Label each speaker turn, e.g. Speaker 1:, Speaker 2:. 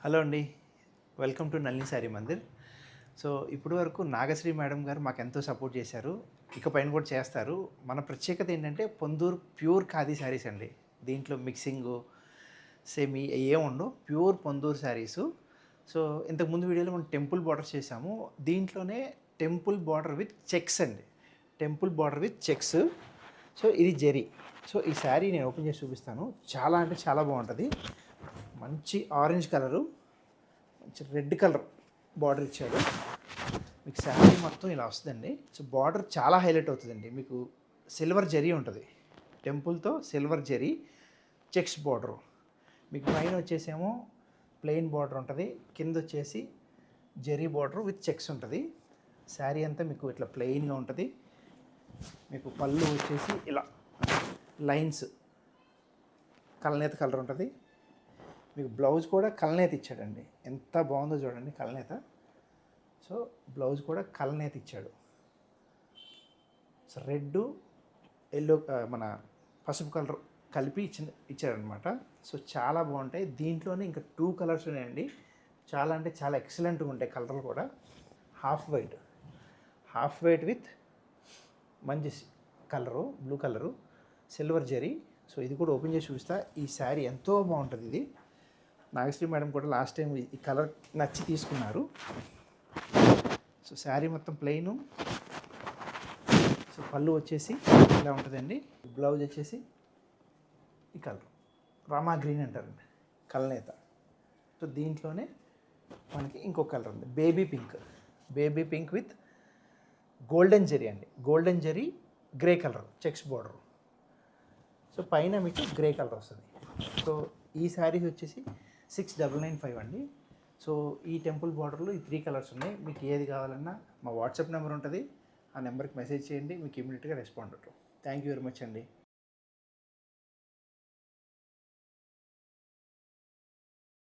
Speaker 1: Hello అండి. Welcome to Nalini sari Mandir. So ఇప్పటి వరకు నాగశ్రీ మేడం గారు మాకెంతో సపోర్ట్ చేశారు. ఇకపైన కూడా చేస్తారు. మన ప్రత్యేకత ఏంటంటే పొందూరు ప్యూర్ ఖాదీ శారీస్ అండి. దీంట్లో మిక్సింగు, సెమీ ఏముండవు. ప్యూర్ పొందూరు శారీసు. సో ఇంతకుముందు వీడియోలో మనం టెంపుల్ బార్డర్స్ చేసాము. దీంట్లోనే టెంపుల్ బార్డర్ విత్ చెక్స్ అండి. Temple border with checks. So ఇది జెరీ. సో ఈ శారీ నేను ఓపెన్ చేసి చూపిస్తాను. చాలా అంటే చాలా బాగుంటుంది. మంచి ఆరెంజ్ కలరు, మంచి రెడ్ కలర్ బార్డర్ ఇచ్చాడు. మీకు శారీ మొత్తం ఇలా వస్తుందండి. సో బార్డర్ చాలా హైలైట్ అవుతుందండి. మీకు సిల్వర్ జరీ ఉంటుంది, టెంపుల్తో సిల్వర్ జరీ చెక్స్ బార్డరు. మీకు పైన వచ్చేసేమో ప్లెయిన్ బార్డర్ ఉంటుంది, కింద వచ్చేసి జరీ బార్డర్ విత్ చెక్స్ ఉంటుంది. శారీ అంతా మీకు ఇట్లా ప్లెయిన్గా ఉంటుంది. మీకు పళ్ళు వచ్చేసి ఇలా లైన్స్ కలనేత కలర్ ఉంటుంది. మీకు బ్లౌజ్ కూడా కలనేత ఇచ్చాడండి. ఎంత బాగుందో చూడండి కలనేత. సో బ్లౌజ్ కూడా కలనేత ఇచ్చాడు. సో రెడ్ ఎల్లో మన పసుపు కలర్ కలిపి ఇచ్చాడనమాట. సో చాలా బాగుంటాయి. దీంట్లోనే ఇంకా 2 కలర్స్ ఉన్నాయండి. చాలా అంటే చాలా ఎక్సలెంట్గా ఉంటాయి కలర్లు కూడా. హాఫ్ వైట్ విత్ మంచి colour, blue colour, silver zari. So ఇది కూడా ఓపెన్ చేసి చూపిస్తా. ఈ శారీ ఎంతో బాగుంటుంది. ఇది నాగశ్రీ మేడం కూడా లాస్ట్ టైం ఈ కలర్ నచ్చి తీసుకున్నారు. సో శారీ మొత్తం ప్లెయిను. సో పళ్ళు వచ్చేసి ఇలా ఉంటుందండి. బ్లౌజ్ వచ్చేసి ఈ కలర్ రామా గ్రీన్ అంటారండి, కలనేత. సో దీంట్లోనే మనకి ఇంకొక కలర్ ఉంది, baby pink with golden zari అండి. Golden zari grey colour checks border. So పైన మీకు గ్రే కలర్ వస్తుంది. సో ఈ శారీస్ వచ్చేసి 6995 అండి. సో ఈ టెంపుల్ బార్డర్లో ఈ 3 కలర్స్ ఉన్నాయి. మీకు ఏది కావాలన్నా మా వాట్సాప్ నెంబర్ ఉంటుంది. ఆ నెంబర్కి మెసేజ్ చేయండి, మీకు ఇమీడియట్గా రెస్పాండ్ అవుతాం. థ్యాంక్ యూ వెరీ మచ్ అండి.